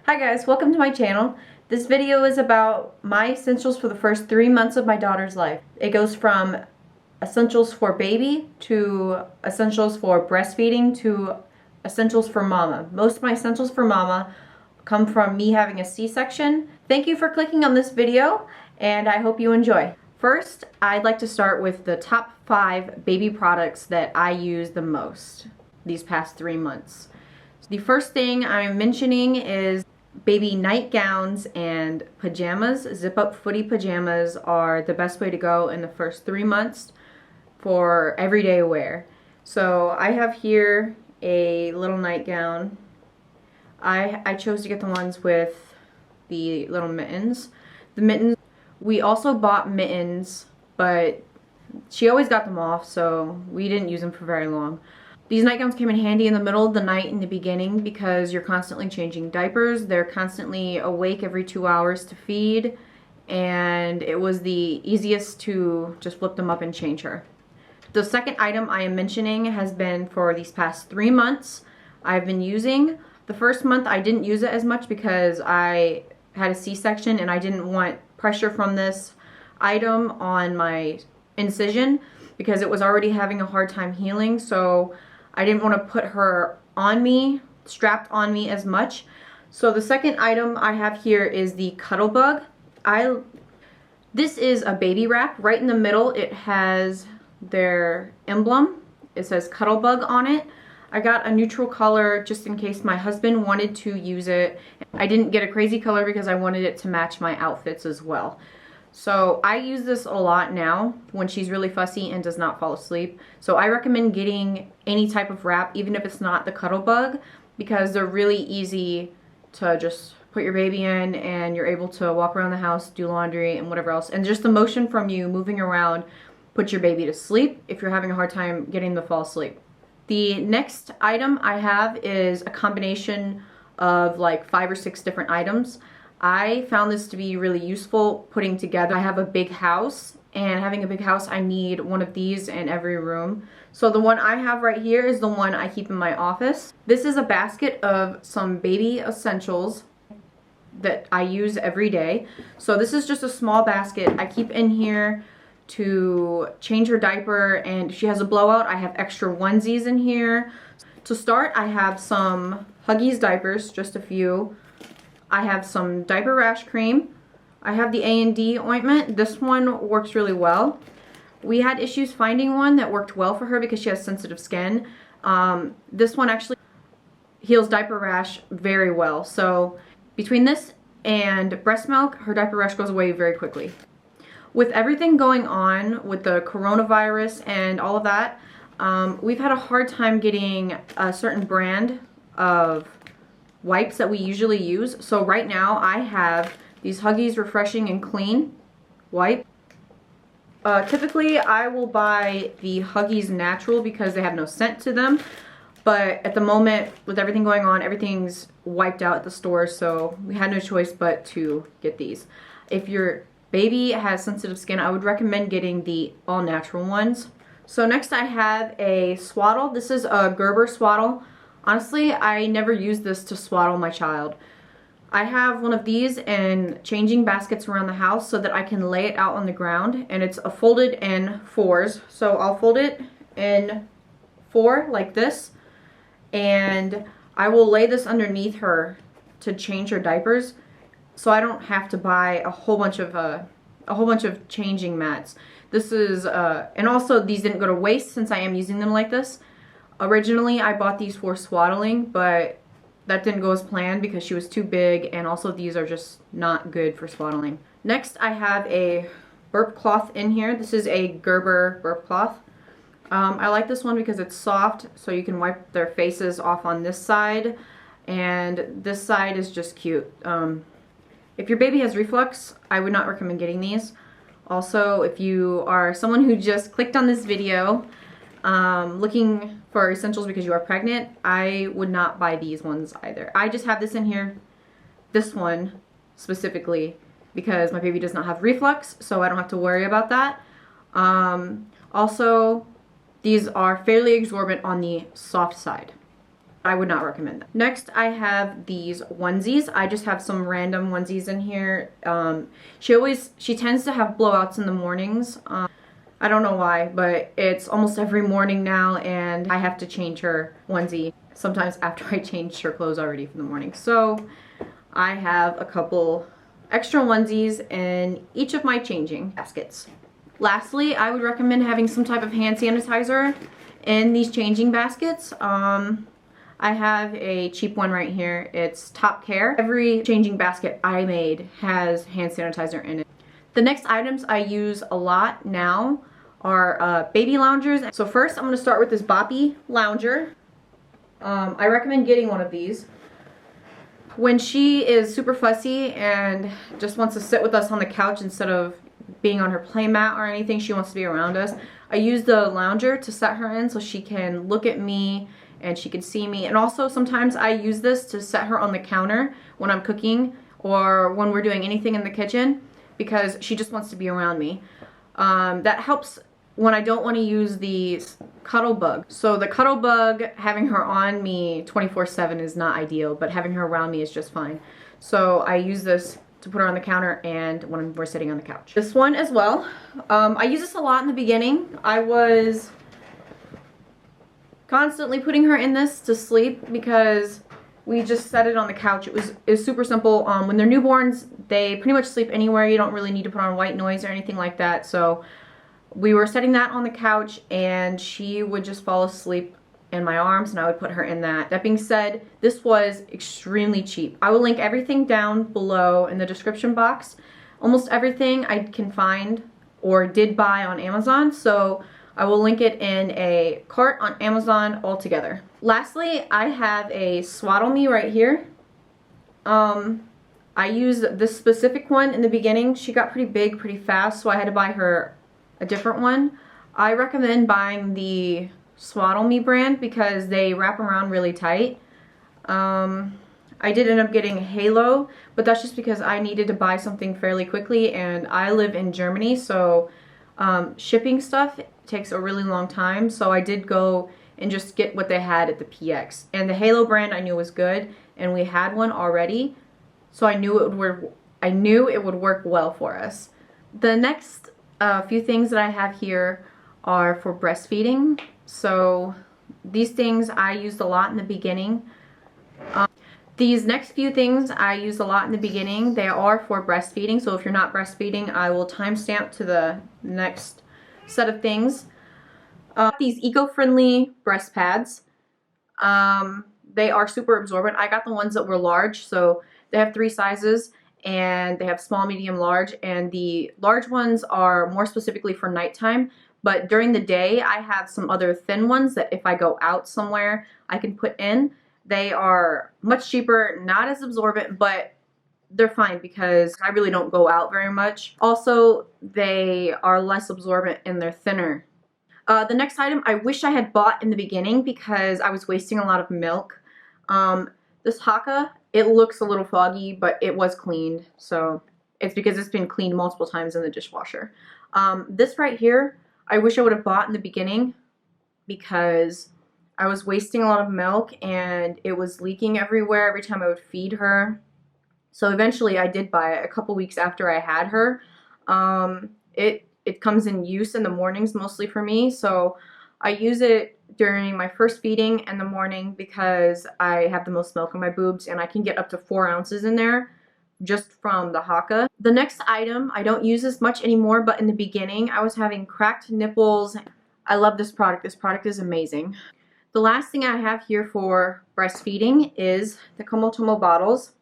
Hi guys, welcome to my channel. This video is about my essentials for the first 3 months of my daughter's life. It goes from essentials for baby to essentials for breastfeeding to essentials for mama. Most of my essentials for mama come from me having a C-section. Thank you for clicking on this video and I hope you enjoy. First, I'd like to start with the top 5 baby products that I use the most these past 3 months. The first thing I'm mentioning is baby nightgowns and pajamas. Zip-up footy pajamas are the best way to go in the first 3 months for everyday wear. So I have here a little nightgown. I chose to get the ones with the little mittens. The mittens, we also bought mittens, but she always got them off, so we didn't use them for very long. These nightgowns came in handy in the middle of the night in the beginning because you're constantly changing diapers. They're constantly awake every 2 hours to feed, and it was the easiest to just flip them up and change her. The second item I am mentioning has been for these past 3 months I've been using. The first month I didn't use it as much because I had a C-section and I didn't want pressure from this item on my incision because it was already having a hard time healing, so I didn't want to put her on me, strapped on me as much. So the second item I have here is the Cuddle Bug. This is a baby wrap. Right in the middle it has their emblem. It says Cuddle Bug on it. I got a neutral color just in case my husband wanted to use it. I didn't get a crazy color because I wanted it to match my outfits as well. So I use this a lot now when she's really fussy and does not fall asleep. So I recommend getting any type of wrap, even if it's not the Cuddle Bug, because they're really easy to just put your baby in and you're able to walk around the house, do laundry and whatever else. And just the motion from you moving around puts your baby to sleep if you're having a hard time getting them to fall asleep. The next item I have is a combination of like 5 or 6 different items. I found this to be really useful putting together. I have a big house, and having a big house I need one of these in every room. So the one I have right here is the one I keep in my office. This is a basket of some baby essentials that I use every day. So this is just a small basket I keep in here to change her diaper, and if she has a blowout I have extra onesies in here. To start, I have some Huggies diapers, just a few. I have some diaper rash cream. I have the A&D ointment. This one works really well. We had issues finding one that worked well for her because she has sensitive skin. This one actually heals diaper rash very well. So between this and breast milk, her diaper rash goes away very quickly. With everything going on with the coronavirus and all of that, we've had a hard time getting a certain brand of wipes that we usually use. So right now I have these Huggies Refreshing and Clean wipe. Typically I will buy the Huggies Natural because they have no scent to them, but at the moment with everything going on, everything's wiped out at the store, so we had no choice but to get these. If your baby has sensitive skin, I would recommend getting the all natural ones. So next I have a swaddle. This is a Gerber swaddle. Honestly, I never use this to swaddle my child. I have one of these in changing baskets around the house so that I can lay it out on the ground, and it's a folded in 4s. So I'll fold it in 4 like this, and I will lay this underneath her to change her diapers so I don't have to buy a whole bunch of changing mats. This is and also these didn't go to waste since I am using them like this. Originally, I bought these for swaddling, but that didn't go as planned because she was too big, and also these are just not good for swaddling. Next, I have a burp cloth in here. This is a Gerber burp cloth. I like this one because it's soft, so you can wipe their faces off on this side, and this side is just cute. If your baby has reflux, I would not recommend getting these. Also, if you are someone who just clicked on this video looking for essentials because you are pregnant, I would not buy these ones either. I just have this in here, this one specifically, because my baby does not have reflux, so I don't have to worry about that. Also, these are fairly exorbitant on the soft side. I would not recommend that. Next, I have these onesies. I just have some random onesies in here. She tends to have blowouts in the mornings. I don't know why, but it's almost every morning now, and I have to change her onesie sometimes after I changed her clothes already for the morning. So I have a couple extra onesies in each of my changing baskets. Lastly, I would recommend having some type of hand sanitizer in these changing baskets. I have a cheap one right here. It's Top Care. Every changing basket I made has hand sanitizer in it. The next items I use a lot now are baby loungers. So first I'm going to start with this Boppy lounger. I recommend getting one of these. When she is super fussy and just wants to sit with us on the couch instead of being on her play mat or anything, she wants to be around us, I use the lounger to set her in so she can look at me and she can see me. And also sometimes I use this to set her on the counter when I'm cooking or when we're doing anything in the kitchen because she just wants to be around me. That helps when I don't want to use the cuddle bug. So the cuddle bug, having her on me 24/7 is not ideal, but having her around me is just fine. So I use this to put her on the counter and when we're sitting on the couch. This one as well. I use this a lot in the beginning. I was constantly putting her in this to sleep because we just set it on the couch. It was super simple. When they're newborns, they pretty much sleep anywhere. You don't really need to put on white noise or anything like that. So we were setting that on the couch and she would just fall asleep in my arms and I would put her in that. That being said, this was extremely cheap. I will link everything down below in the description box. Almost everything I can find or did buy on Amazon. So I will link it in a cart on Amazon altogether. Lastly, I have a Swaddle Me right here. I used this specific one in the beginning. She got pretty big pretty fast, so I had to buy her a different one. I recommend buying the Swaddle Me brand because they wrap around really tight. I did end up getting a Halo, but that's just because I needed to buy something fairly quickly and I live in Germany, so shipping stuff takes a really long time, so I did go and just get what they had at the PX. And the Halo brand I knew was good, and we had one already, so I knew it would work well for us. The next few things that I have here are for breastfeeding. So these things I used a lot in the beginning. These next few things I used a lot in the beginning. They are for breastfeeding, so if you're not breastfeeding, I will timestamp to the next set of things. These eco-friendly breast pads. They are super absorbent. I got the ones that were large, so they have 3 sizes and they have small, medium, large, and the large ones are more specifically for nighttime, but during the day I have some other thin ones that if I go out somewhere I can put in. They are much cheaper, not as absorbent, but they're fine because I really don't go out very much. Also, they are less absorbent and they're thinner. The next item I wish I had bought in the beginning because I was wasting a lot of milk. This Haka, it looks a little foggy, but it was cleaned, so it's because it's been cleaned multiple times in the dishwasher. This right here, I wish I would have bought in the beginning because I was wasting a lot of milk and it was leaking everywhere every time I would feed her. So eventually I did buy it a couple weeks after I had her. It comes in use in the mornings mostly for me, so I use it during my first feeding in the morning because I have the most milk in my boobs and I can get up to 4 ounces in there just from the Haka. The next item, I don't use this much anymore, but in the beginning I was having cracked nipples. I love this product. This product is amazing. The last thing I have here for breastfeeding is the Komotomo bottles.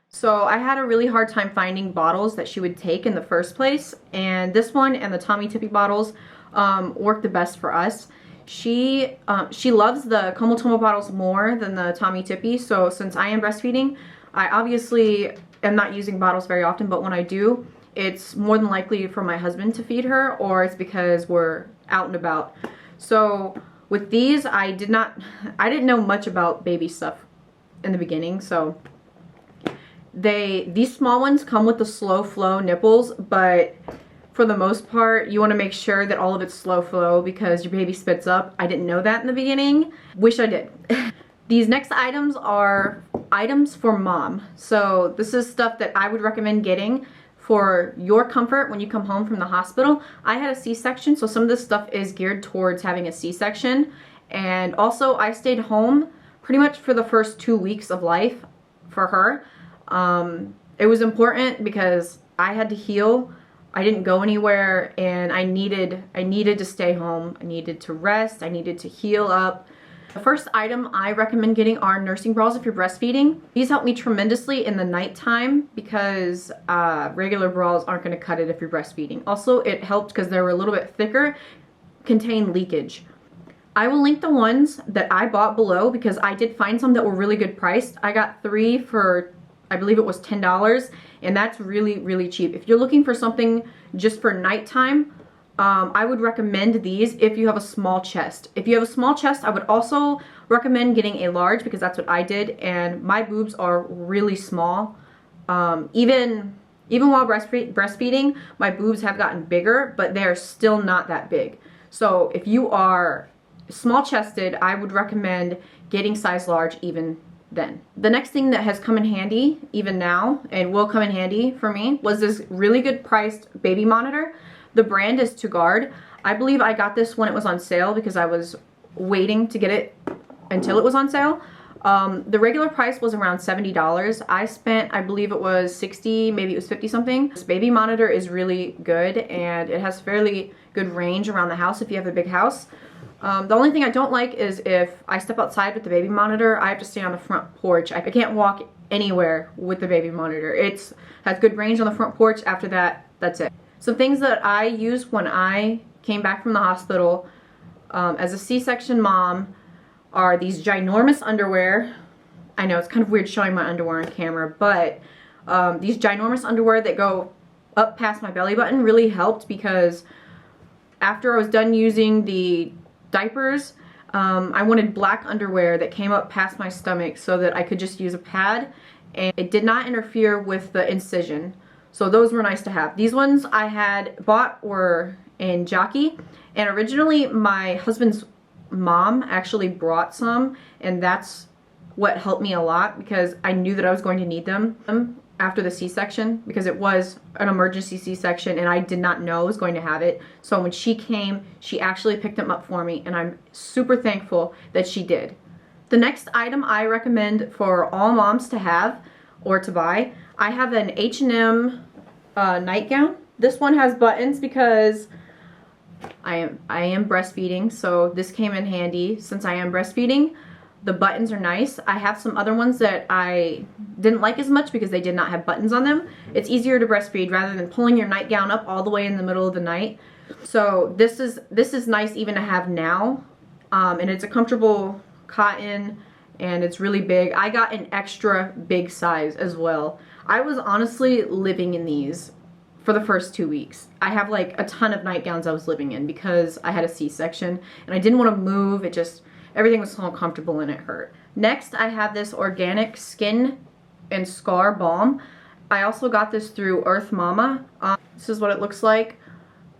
So I had a really hard time finding bottles that she would take in the first place, and this one and the Tommy Tippy bottles work the best for us. She loves the Komotomo bottles more than the Tommy Tippy, so since I am breastfeeding, I obviously am not using bottles very often, but when I do, it's more than likely for my husband to feed her, or it's because we're out and about. So with these, I didn't know much about baby stuff in the beginning, so these small ones come with the slow flow nipples, but for the most part you want to make sure that all of it's slow flow because your baby spits up. I didn't know that in the beginning. Wish I did. These next items are items for mom. So this is stuff that I would recommend getting for your comfort when you come home from the hospital. I had a C-section, so some of this stuff is geared towards having a C-section. And also I stayed home pretty much for the first 2 weeks of life for her. It was important because I had to heal. I didn't go anywhere, and I needed to stay home. I needed to rest. I needed to heal up. The first item I recommend getting are nursing bras if you're breastfeeding. These help me tremendously in the nighttime because regular bras aren't going to cut it if you're breastfeeding. Also, it helped because they were a little bit thicker, contain leakage. I will link the ones that I bought below because I did find some that were really good priced. I got 3 for, I believe it was $10, and that's really, really cheap. If you're looking for something just for nighttime, I would recommend these if you have a small chest. If you have a small chest, I would also recommend getting a large because that's what I did, and my boobs are really small. Even while breastfeeding, my boobs have gotten bigger, but they're still not that big. So if you are small chested, I would recommend getting size large even then. The next thing that has come in handy even now and will come in handy for me was this really good priced baby monitor. The brand is To Guard. I believe I got this when it was on sale because I was waiting to get it until it was on sale. The regular price was around $70. I spent, I believe it was $60, maybe it was 50 something. This baby monitor is really good, and it has fairly good range around the house if you have a big house. The only thing I don't like is if I step outside with the baby monitor, I have to stay on the front porch. I can't walk anywhere with the baby monitor. It has good range on the front porch. After that, that's it. Some things that I used when I came back from the hospital as a C-section mom are these ginormous underwear. I know it's kind of weird showing my underwear on camera, but these ginormous underwear that go up past my belly button really helped because after I was done using the diapers, I wanted black underwear that came up past my stomach so that I could just use a pad, and it did not interfere with the incision. So those were nice to have. These ones I had bought were in Jockey, and originally my husband's mom actually brought some, and that's what helped me a lot because I knew that I was going to need them after the C-section because it was an emergency C-section and I did not know I was going to have it. So when she came, she actually picked them up for me, and I'm super thankful that she did. The next item I recommend for all moms to have or to buy, I have an H&M nightgown. This one has buttons because I am breastfeeding, so this came in handy since I am breastfeeding. The buttons are nice. I have some other ones that I didn't like as much because they did not have buttons on them. It's easier to breastfeed rather than pulling your nightgown up all the way in the middle of the night. So this is nice even to have now, and it's a comfortable cotton, and it's really big. I got an extra big size as well. I was honestly living in these for the first 2 weeks. I have like a ton of nightgowns I was living in because I had a C-section and I didn't want to move. Everything was so uncomfortable and it hurt. Next, I have this organic skin and scar balm. I also got this through Earth Mama. This is what it looks like.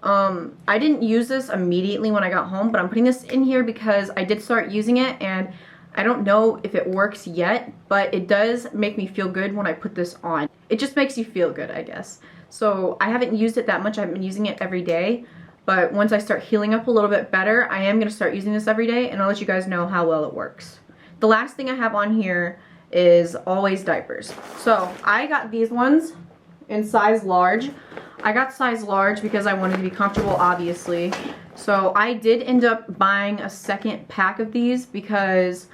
I didn't use this immediately when I got home, but I'm putting this in here because I did start using it, and I don't know if it works yet, but it does make me feel good when I put this on. It just makes you feel good, I guess. So I haven't used it that much. I've been using it every day, but once I start healing up a little bit better, I am going to start using this every day, and I'll let you guys know how well it works. The last thing I have on here is always diapers. So I got these ones in size large. I got size large because I wanted to be comfortable, obviously. So I did end up buying a second pack of these because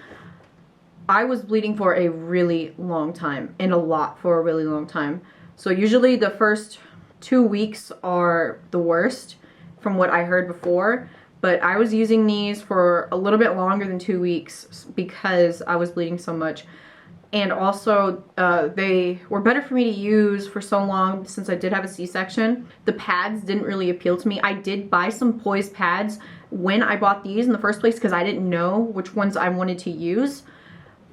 I was bleeding for a really long time, and a lot for a really long time. So usually the first 2 weeks are the worst from what I heard before, but I was using these for a little bit longer than 2 weeks because I was bleeding so much. And also they were better for me to use for so long since I did have a C-section. The pads didn't really appeal to me. I did buy some Poise pads when I bought these in the first place because I didn't know which ones I wanted to use.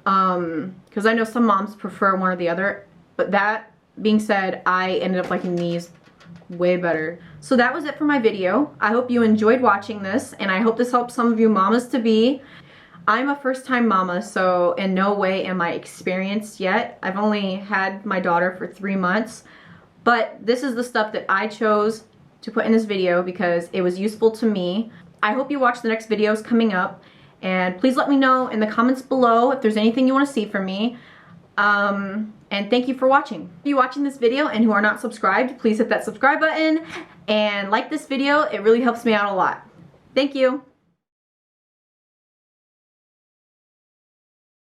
Because I know some moms prefer one or the other, but that being said, I ended up liking these way better. So that was it for my video. I hope you enjoyed watching this, and I hope this helps some of you mamas to be. I'm a first-time mama, so in no way am I experienced yet. I've only had my daughter for 3 months, but this is the stuff that I chose to put in this video because it was useful to me. I hope you watch the next videos coming up, and please let me know in the comments below if there's anything you want to see from me. And thank you for watching. If you're watching this video and who are not subscribed, please hit that subscribe button and like this video. It really helps me out a lot. Thank you.